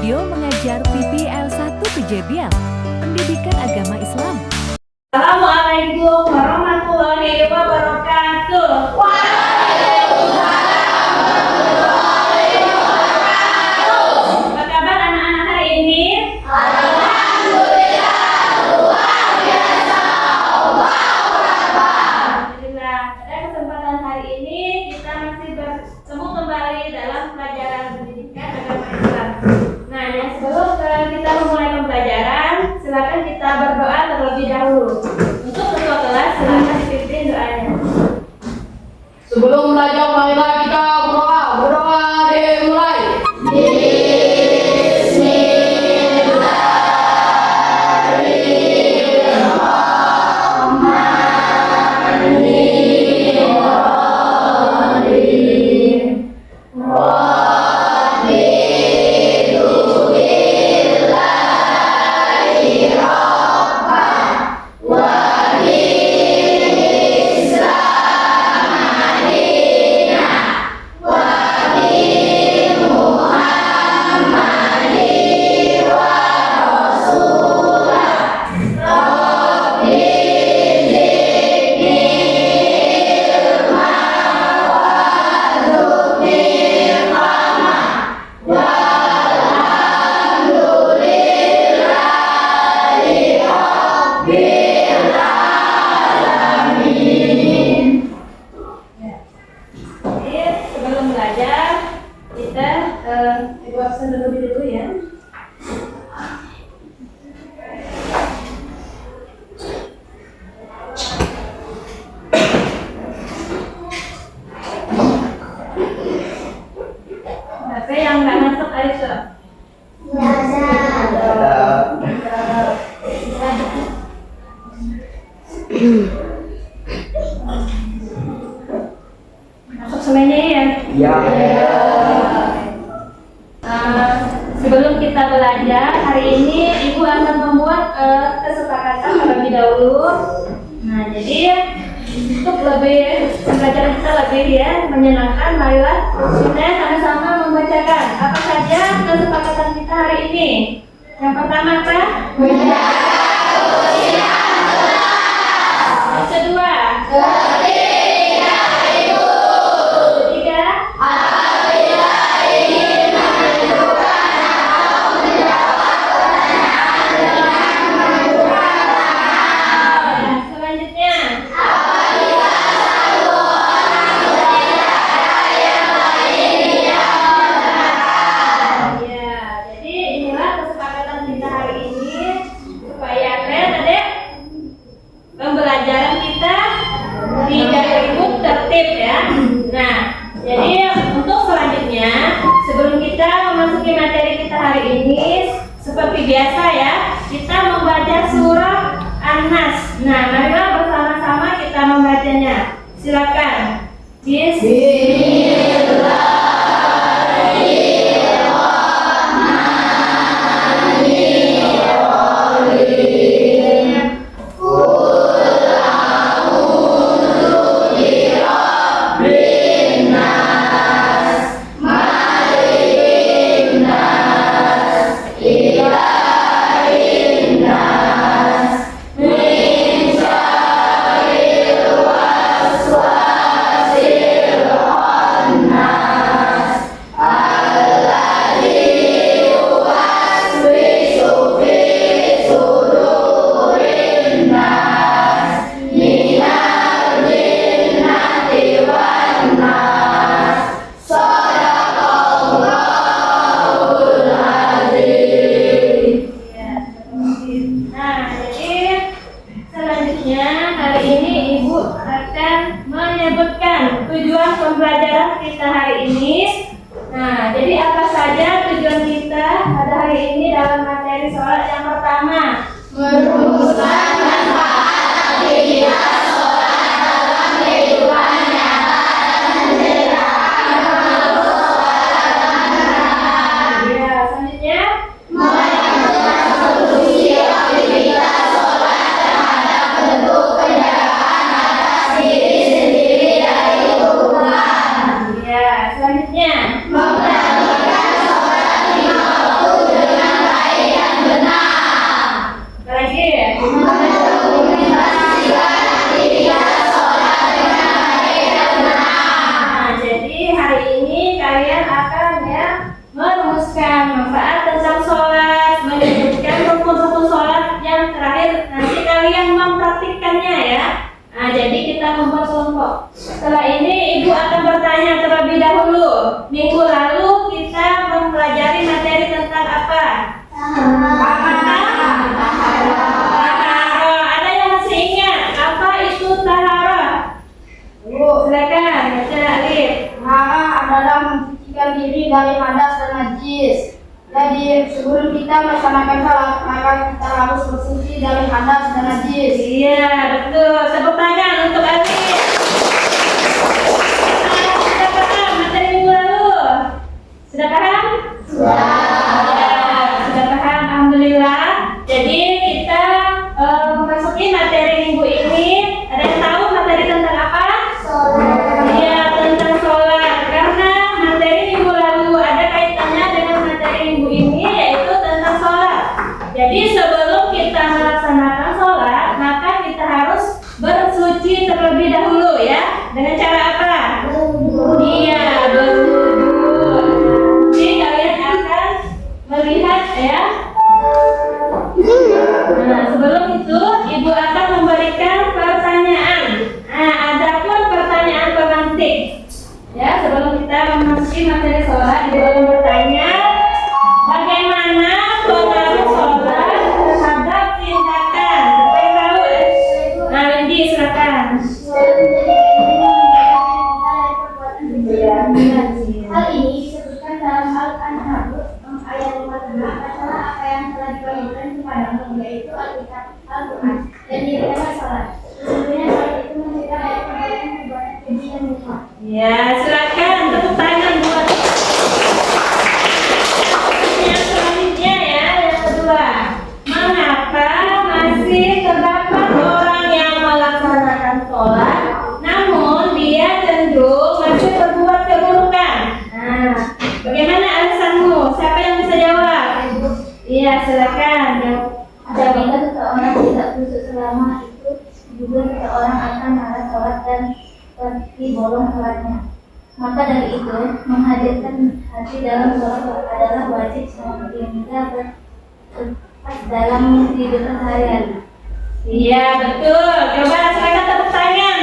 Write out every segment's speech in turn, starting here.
Video mengajar PPL 1 Kejebial, Pendidikan Agama Islam. Assalamualaikum warahmatullahi wabarakatuh. Waalaikumsalam warahmatullahi wabarakatuh. Apa kabar anak-anak hari ini? Alhamdulillah, luar biasa. Alhamdulillah. Pada kesempatan hari ini kita masih bertemu kembali dalam pelajaran pendidikan agama Islam. Nah, sebelum kita memulai pembelajaran, silakan kita berdoa terlebih dahulu. Untuk ketua kelas, silakan dipimpin doanya. Sebelum belajar, marilah kita berdoa. Berdoa dimulai. Sebelum belajar, kita ibu absen terlebih dulu ya. HP yang nggak masuk Aisyah. Masuk semuanya ya. Ya. Sebelum kita belajar hari ini, Ibu akan membuat kesepakatan terlebih dahulu. Nah, jadi untuk lebih pembelajaran kita lebih menyenangkan, marilah kita sama-sama membacakan apa saja kesepakatan kita hari ini. Yang pertama apa? Yang kedua? Pembelajaran kita tidak ribut, tertib ya. Nah, jadi untuk selanjutnya, sebelum kita memasuki materi kita hari ini, seperti biasa ya, kita membaca surah An-Nas. Nah, marilah bersama-sama kita membacanya. Silakan. Bismillah. wajib. Sebelum kita melaksanakan salat, maka kita harus bersuci dari hadas dan najis. Iya, betul. Tepuk tangan untuk Alif. Sudah paham materi minggu lalu? Sudah paham? Ya, sudah paham. Alhamdulillah. Jadi kita memasuki materi minggu ini. Ada yang tahu materi tentang apa? Iya, tentang sholat. Karena materi minggu lalu ada kaitannya dengan materi minggu ini, yaitu tentang sholat. Jadi sebelum kita melaksanakan sholat, maka kita harus bersuci terlebih dahulu ya. Dengan cara apa? Iya, berwudu. Jadi kalian akan melihat ya. Nah, sebelum itu ibu akan memberikan pertanyaan. Nah, adapun pertanyaan pemantik. Ya, sebelum kita memasuki materi sholat, ibu akan bertanya, bagaimana pengaruh sholat terhadap tindakan? Siapa yang tahu? Nah, Windy, silakan. Hal ini disebutkan dalam Al-Ankabut ayat 52 masalah apa yang telah dibagikan kepadamu, yaitu Alkitab, Al-Quran, dan dirikanlah salat. Sesungguhnya salat itu mencegah dari perbuatan keji dan dosa. Ya, silakan tepuk tangan buat yang selanjutnya ya, yang kedua. Mengapa masih terdapat orang yang melaksanakan sholat, namun dia cenderung masih berbuat keburukan? Nah, bagaimana alasanmu? Siapa yang bisa jawab? Iya, silakan. Apabila seseorang tidak khusyuk selama itu, juga seseorang akan malas sholat dan seperti bolong sholatnya. Maka dari itu, menghadirkan hati dalam sholat adalah wajib sehingga berpas dalam kehidupan sehari-hari. Iya, betul. Coba silakan tepuk tangan.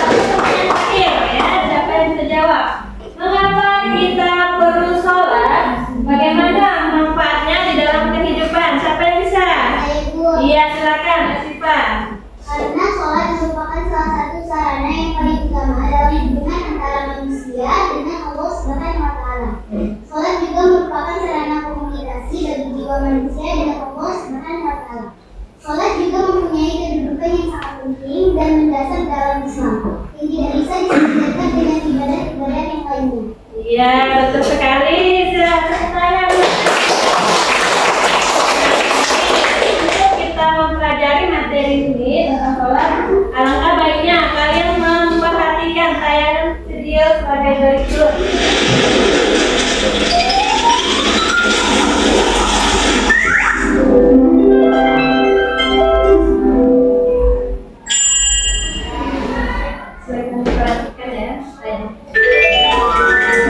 Pertanyaan terakhir ya, siapa yang bisa jawab? Mengapa kita perlu sholat? Bagaimana manfaatnya di dalam kehidupan? Siapa yang bisa? Iya, silakan, Asifa. Karena sholat merupakan salah satu sarana yang paling utama dalam hubungan antara manusia dengan Allah Subhanahu wa Ta'ala. Sholat juga merupakan sarana komunikasi bagi jiwa manusia dengan Allah Subhanahu wa Ta'ala. Sholat juga mempunyai kedudukan yang sangat penting dan mendasar dalam Islam, yang tidak bisa disesuaikan dengan ibadah-ibadah yang lainnya. Iya, betul sekali. Silakan tanya. Untuk kita mempelajari materi ini tentang sholat, alangkah baiknya kalian memperhatikan tayangan video sebagai berikut. Silakan diperhatikan ya.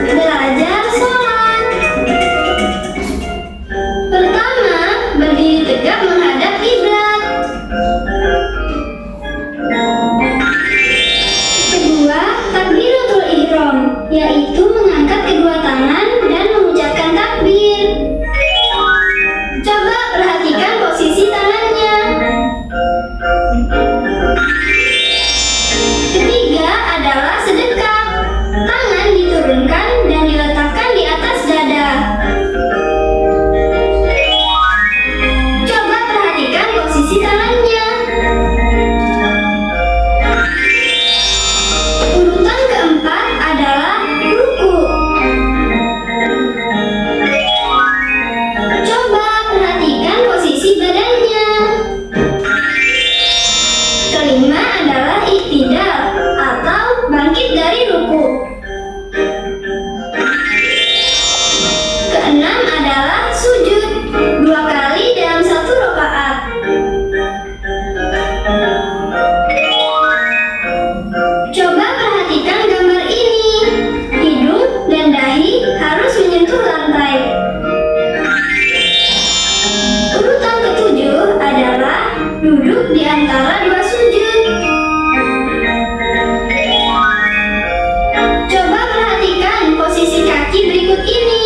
Belajar sholat. Pertama, berdiri tegak menghadap kiblat. Kedua, takbiratul ihram, yaitu mengangkat kedua tangan dan mengucapkan takbir. Coba perhatikan posisi tangannya. Ketiga adalah sedekap. Tangan diturunkan dan diletakkan di atas dada. Coba perhatikan posisi tangannya. Urutan keempat adalah ruku. Coba perhatikan posisi badannya. Kelima adalah iktidal atau bangkit dari ruku. Keenam adalah sujud 2 kali dalam 1 rakaat. Coba perhatikan gambar ini. Hidung dan dahi harus menyentuh lantai. Urutan ketujuh adalah duduk di antara 2 sujud. Coba perhatikan posisi kaki berikut ini.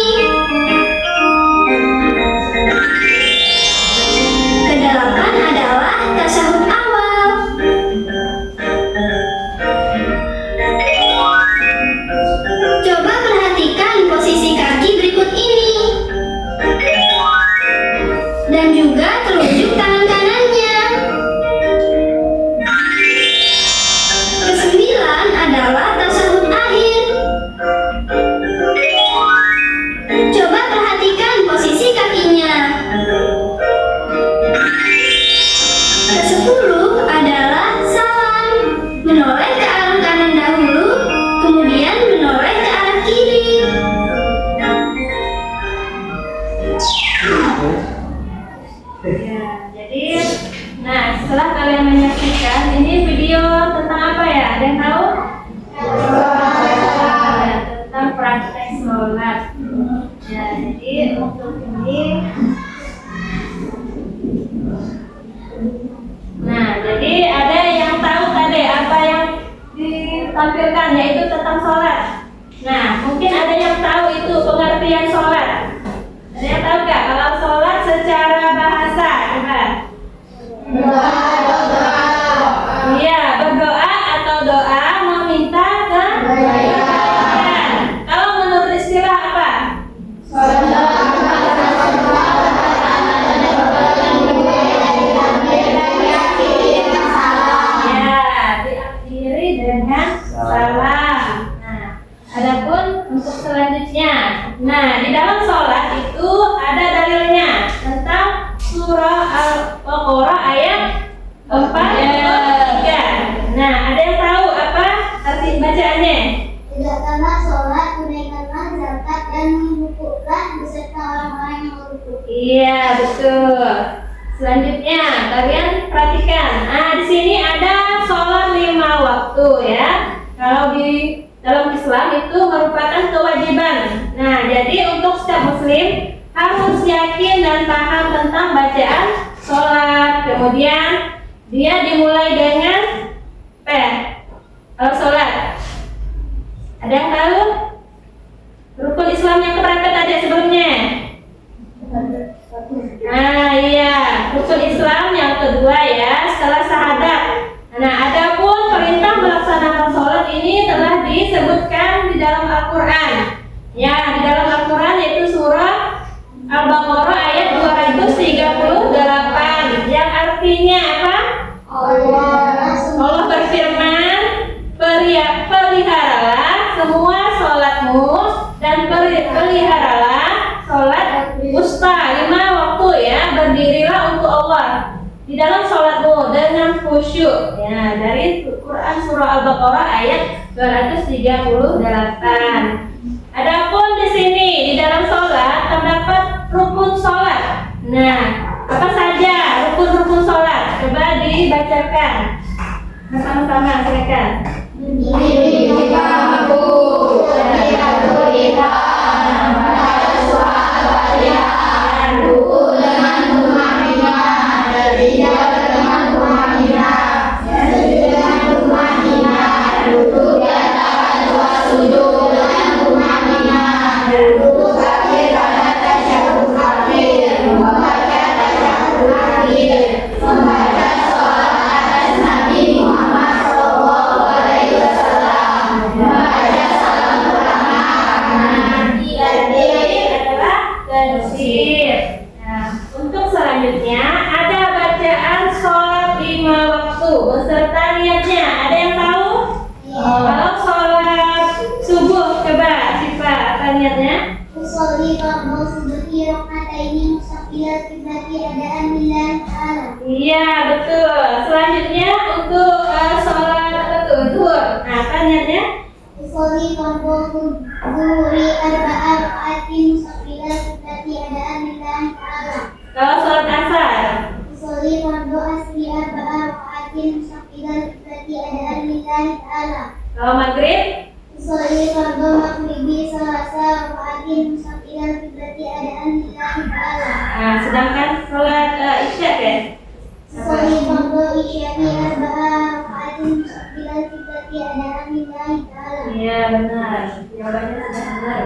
Kedelapan adalah tasyahud awal. Coba perhatikan posisi Ya, jadi untuk ini. Nah, jadi ada yang tahu tadi apa yang ditampilkan yaitu tentang sholat. Nah, mungkin ada yang tahu itu pengertian sholat. Ada yang tahu nggak kalau sholat secara bahasa? Coba. Iya, berdoa atau doa meminta kebaikan. Kalau menurut istilah apa? Ya, diakhiri dengan salam. Nah, adapun untuk selanjutnya, nah di dalam sholat itu ada dalilnya tentang surah Al-Baqarah ayat 43. Nah, ada yang tahu apa arti bacaannya? Tegakkanlah sholat, tunaikanlah zakat, dan merukuklah beserta orang-orang yang merukuk. Iya, betul. Selanjutnya, kalian perhatikan. Nah, di sini ada sholat 5 waktu ya. Kalau di dalam Islam itu merupakan kewajiban. Nah, jadi untuk setiap muslim harus yakin dan paham tentang bacaan sholat. Kemudian dia dimulai dengan apa ya? Kalau sholat, ada yang tahu? Rukun Islam yang keberapa tadi sebelumnya? Nah, iya, rukun Islam yang kedua ya, setelah syahadat. Nah, adapun perintah melaksanakan sholat ini telah disebutkan di dalam Al-Quran. Ya, di dalam Al-Quran yaitu surah Al-Baqarah ayat 238 yang artinya apa? Allah berfirman, peliharalah semua sholatmu dan peliharalah sholat wusta 5 waktu ya, berdirilah untuk Allah di dalam sholatmu dengan khusyuk. Ya, dari Quran surah Al-Baqarah ayat 238. Adapun di sini di dalam sholat terdapat rukun sholat. Nah, apa saja rukun-rukun sholat? Coba dibacakan bersama-sama, silakan. Untuk selanjutnya ada bacaan sholat 5 waktu beserta niatnya. Ada yang tahu? Kalau sholat subuh, coba Siva, apa niatnya? Usolli fardhu subhi raka'ataini mustaqbilal qiblati adaan lillahi ta'ala. Iya, betul. Selanjutnya untuk sholat apa tuh? Zuhur. Nah, apa niatnya? Usolli fardhu zuhri arba'a raka'atin mustaqbilal qiblati adaan lillahi ta'ala. Kalau sholat asar? Usolli fardhu asri arba'a raka'atin mustaqbilal qiblati adaan lillahi ta'ala. Kalau maghrib? Usolli fardhu maghribi salasa raka'atin mustaqbilal qiblati adaan lillahi ta'ala. Nah, sedangkan sholat isya ya? Usolli fardhu isya'i arba'a raka'atin mustaqbilal qiblati adaan lillahi ta'ala. Iya, benar. Jawabannya sudah benar.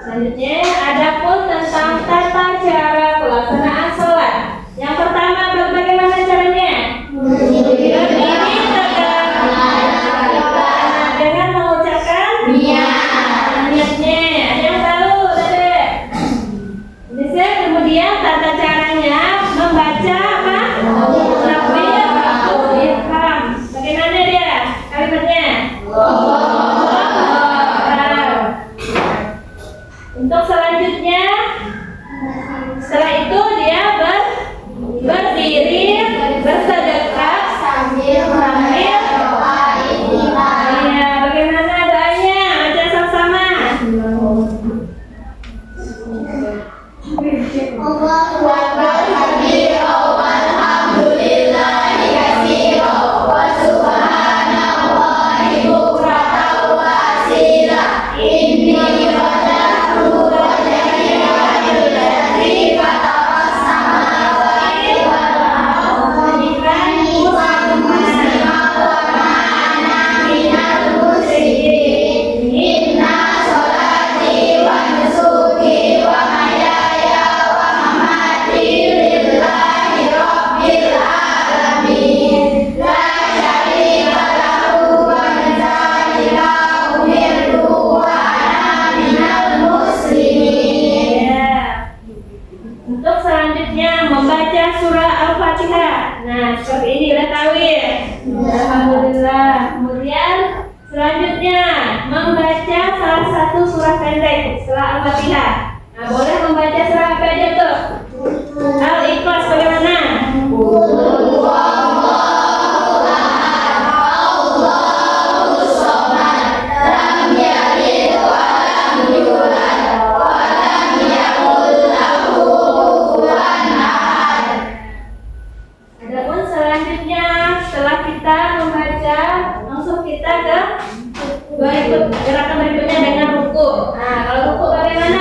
Selanjutnya, adapun tentang tata cara pelaksanaan sholat. Yang pertama, bagaimana caranya? Berdiri tegak dengan mengucapkan niatnya. Ada yang tahu tadi? Bisa kemudian tata caranya membaca apa? Takbir atau ihram. Bagaimana dia kalimatnya? Untuk selanjutnya, setelah itu dia berdiri, bersedekah sambil doa istighfar. Iya, bagaimana doanya? Baca sama-sama. Allahu Akbar kabira walhamdulillahi katsira wa subhanallahi bukratan wa asila. Inni wajjahtu Al-Fatihah. Nah, seperti ini udah tahu ya. Alhamdulillah. Kemudian selanjutnya membaca salah satu surah pendek setelah Al-Fatihah. Nah, boleh membaca surah apa aja tuh? Al-Ikhlas bagaimana? Adapun selanjutnya setelah kita membaca, langsung kita ke gerakan berikutnya dengan ruku. Nah, kalau ruku bagaimana?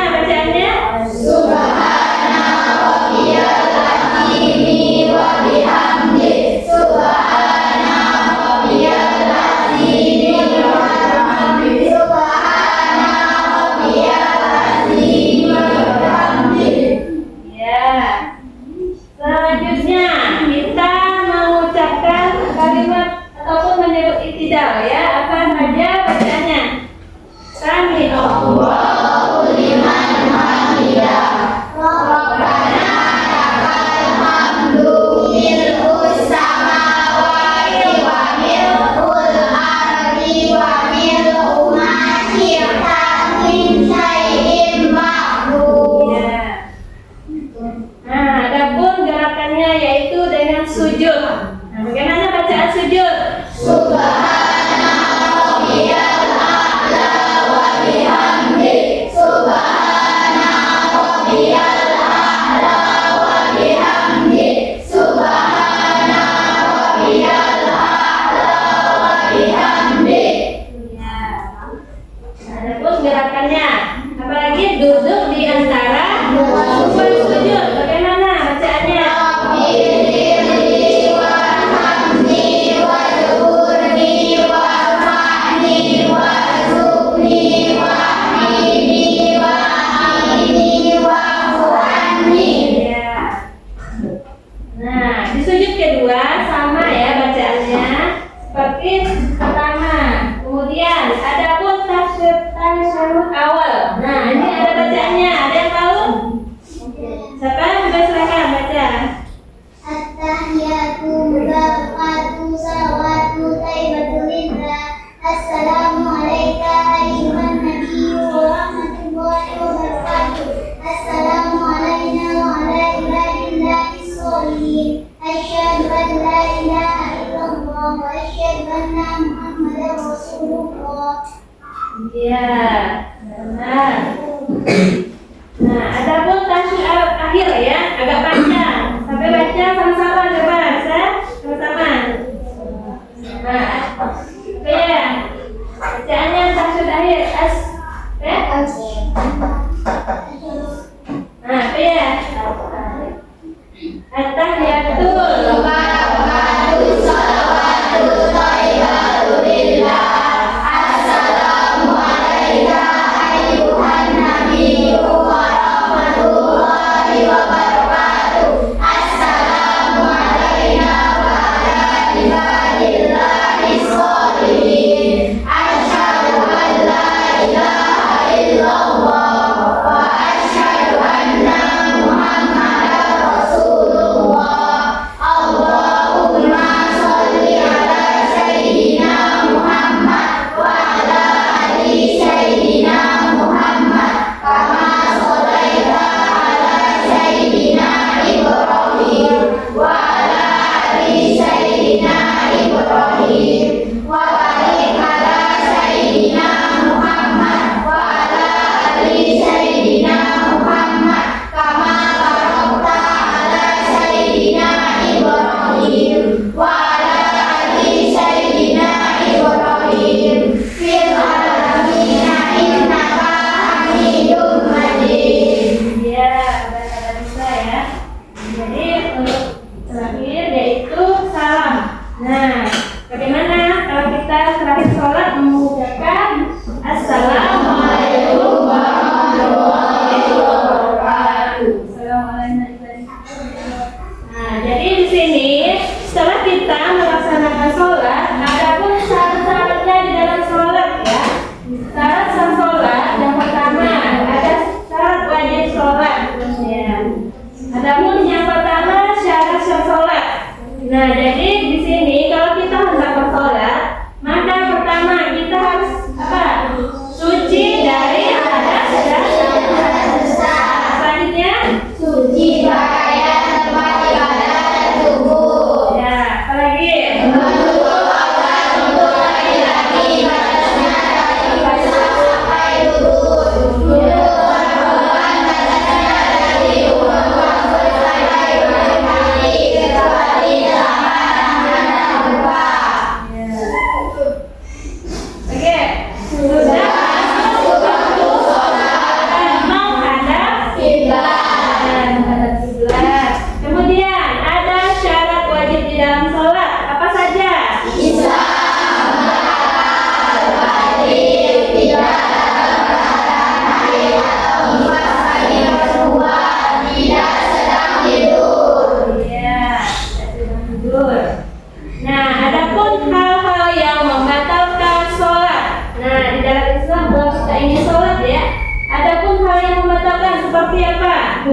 seperti apa?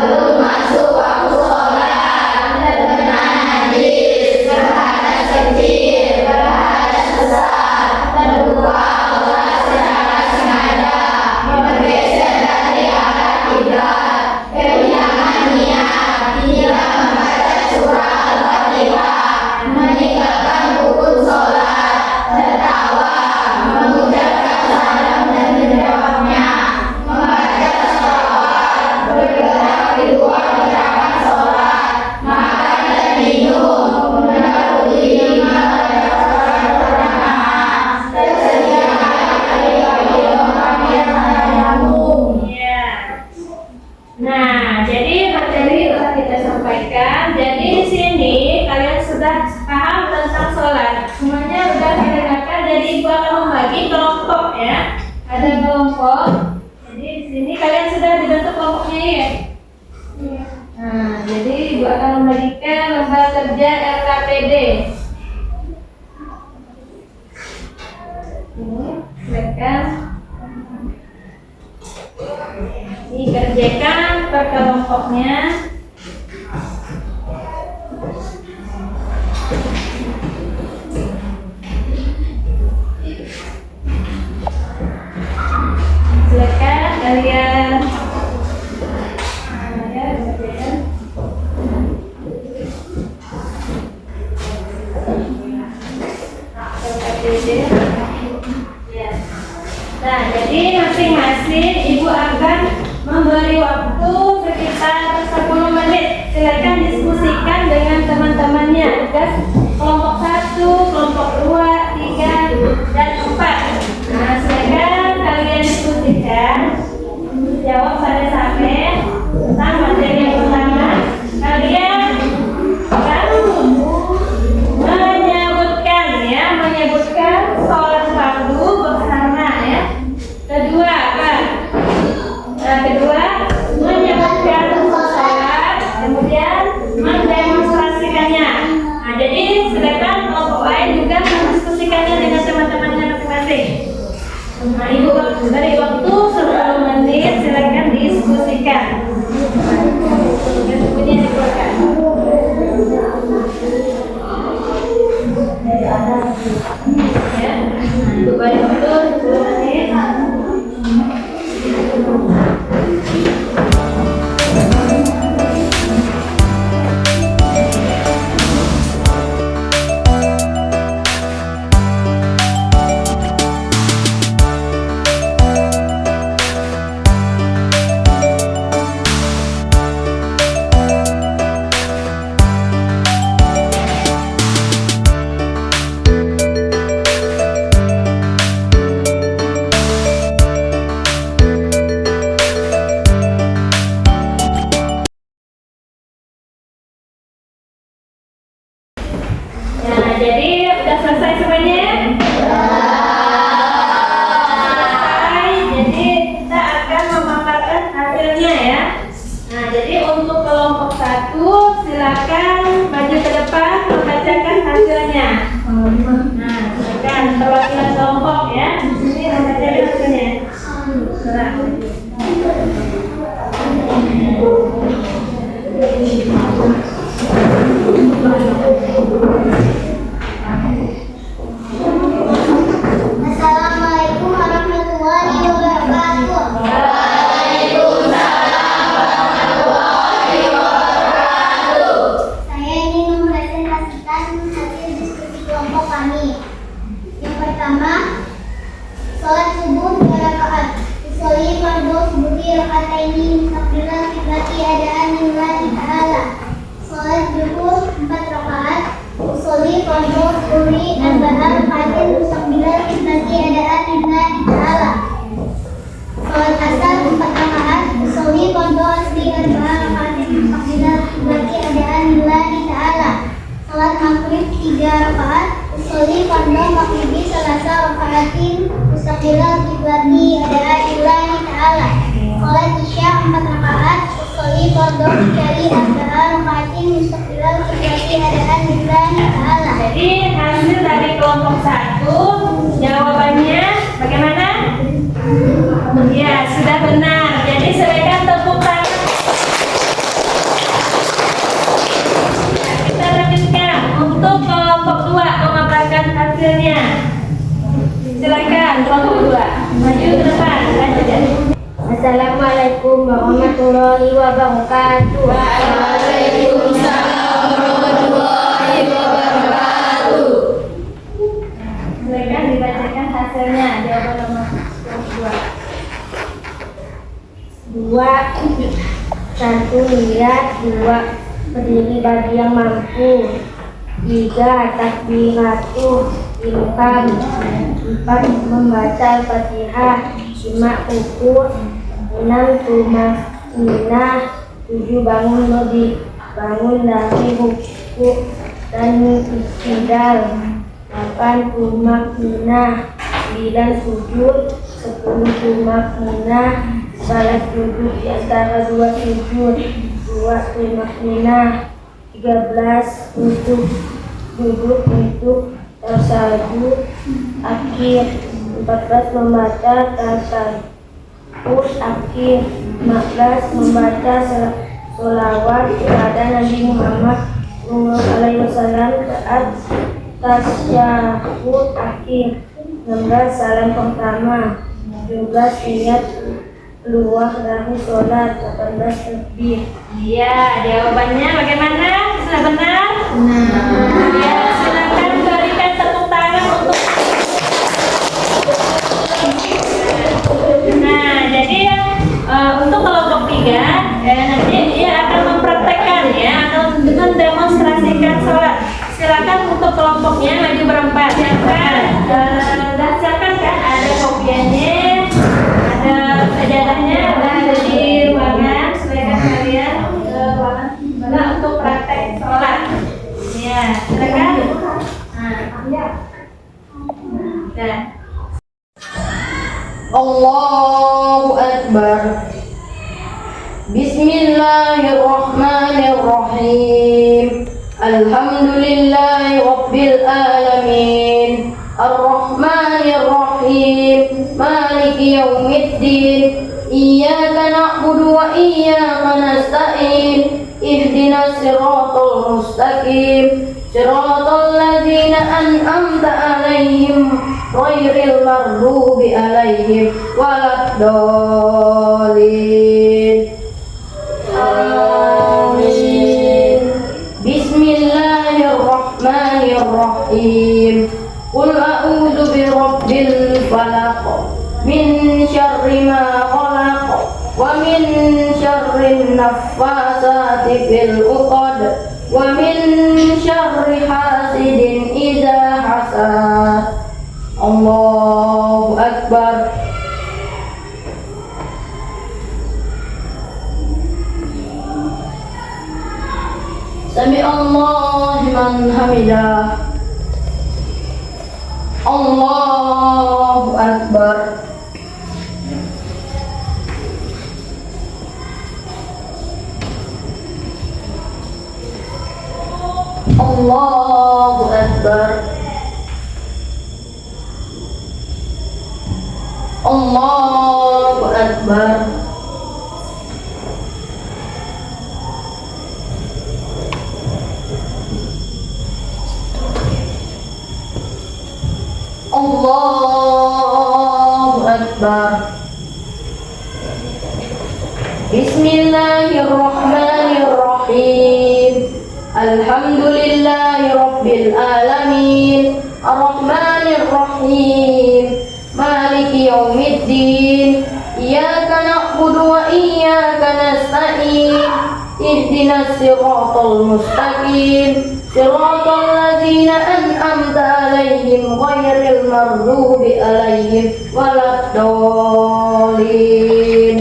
Belum masuk waktu sholat, terkena najis, berhadas kecil, berhadas besar, terbuka sholat secara sengaja, bergeser dari arah kiblat, kehilangan niat, tidak membaca surah Al-Fatihah, meninggalkan rukun sholat, tertawa, mengucapkan salam dan menjawabnya, membaca sholawat, bergerak di luar gerakan sholat, makan dan minum, menaruh diri membaca sholat berjamaah, tersediakan bagi orang yang tayamum. Ya. Nah, jadi materi telah kita sampaikan. Jadi di sini kalian sudah paham tentang sholat. Semuanya sudah didengarkan. Jadi ibu akan membagi kelompok ya. Ada kelompok. Jadi di sini kalian sudah dibentuk kelompoknya ya. Nah, jadi ibu akan membagikan lembar kerja LKPD. Ini, silakan dikerjakan per kelompoknya. Silakan kalian kerjakan. Ya. Nah, jadi masing-masing ibu akan memberi waktu sekitar 10 menit. Silakan diskusikan dengan teman-temannya. Tugas kelompok 1, kelompok 2, 3, dan 4. Nah, silakan kalian diskusikan. Jawab pada sampai tentang materi yang pertama. Kalian menyebutkan sholat fardu bersama ya. Kedua apa? Nah, kedua menyebutkan sholat, kemudian mendemonstrasikannya. Nah, jadi silakan kelompok lain juga mendiskusikannya dengan teman-temannya masing-masing. Nah, ibu beri waktu 10 menit, silakan diskusikan. Kemudian dikeluarkan. Ya, ibu beri waktu 10 menit. Nah, jadi udah selesai semuanya? Selesai. Jadi kita akan memaparkan hasilnya ya. Nah, jadi untuk kelompok 1 silakan maju ke depan membacakan hasilnya. Nah, silakan perwakilan kelompok ya. Ini membacakan hasilnya. Nah. Assalamualaikum warahmatullahi wabarakatuh. Saya ingin mempresentasikan hasil diskusi kelompok kami. Yang pertama, sholat subuh 2 rakaat. Usolli fardhu subuhi rakataini mustaqbilan kiblati adaan lillahi ta'ala. Sholat zuhur 4 rakaat. Usolli fardhu subuhi arba'ah rakaatin mustaqbilan kiblati adaan lillahi ta'ala. Sholat asar 4 rakaat. Usolli fardhu asri arba'ah rakaatin mustaqbilan kiblati adaan lillahi ta'ala. Sholat maghrib 3 rakaat. Usolli fardhu maghribi salasa rakaatin mustaqbilan kiblati adaan lillahi ta'ala. Sholat isya 4 rakaat. Usolli fardhu isya'i arba'ah rakaatin mustaqbilan kiblati adaan lillahi ta'ala. Jadi hasil dari kelompok 1 jawabannya bagaimana? Assalamualaikum warahmatullahi wabarakatuh. Waalaikumsalam warahmatullahi wabarakatuh. Silakan dibacakan hasilnya. Jawaban nomor 2. 1. Lihat. 2. Berdiri bagi yang mampu. 3. Takbiratul ihram. 4. Membaca Al-Fatihah. 5. Ukur. 6. Tumaninah. 7. Bangun dari ruku dan iktidal. 8. Tumaninah. 9. Sujud. 10. Tumaninah. 11. Duduk di antara dua sujud. 2. Tumaninah. 13. Duduk untuk tasyahud akhir. 14. Membaca tasyahud akhir. 15. Membaca sholawat kepada Nabi Muhammad SAW saat tasyahud akhir. 16. Salam pertama. 17. Niat keluar dari sholat. 18. Takbir. Iya, jawabannya bagaimana? Sudah benar? Ya, silakan berikan tepuk tangan untuk. Nah, jadi untuk kelompok 3 nanti dia akan mempraktekkan ya atau mendemonstrasikan sholat. Silakan untuk kelompoknya maju berempat. Silakan kan ada kopiannya, ada sajadahnya, ada di ruangan. Silakan kalian ke ruangan untuk praktek sholat. Ya, silakan. Dan Allahu Akbar. Bismillahirrahmanirrahim. Alhamdulillahi Rabbil Alamin. Ar-Rahmanirrahim. Maliki yaumiddin. Iyyaka na'budu wa iyyaka nasta'in. Ihdinas siratal mustaqim. Siratal ladzina an'amta 'alaihim ghairil maghdubi 'alaihim waladdallin. Amin. Bismillahirrahmanirrahim. Qul a'udzu birabbil falaq min syarri ma khalaq wa min syarrin naffasati fil 'uqad wa min syarri hasidin idza hasad. Allahu Akbar. Sami Allahu liman hamidah. Allahu Akbar. Allahu Akbar. Allahu Akbar. Allahu Akbar. Bismillahirrahmanirrahim. Alhamdulillahi Rabbil Alamin. Ar-Rahmanirrahim. Maliki yaumiddin. Iyyaka na'budu wa iyyaka nasta'in. Ihdinas siratal mustaqim. Siratal ladzina an'amta 'alaihim ghairil maghdubi 'alaihim waladdallin.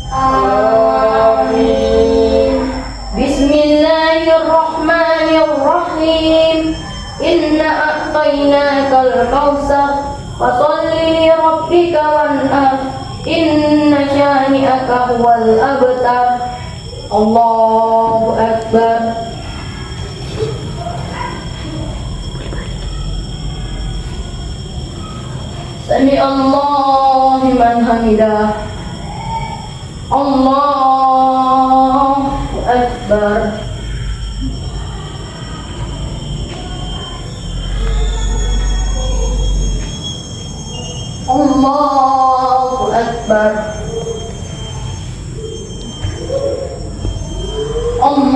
Amin. Bismillahirrahmanirrahim. Inna a'tainakal kautsar fasholli li rabbika wanhar. Inna syani'aka huwal abtar. Allahu Akbar. Sami Allahu liman hamidah. Allahu Akbar. Allahu Akbar.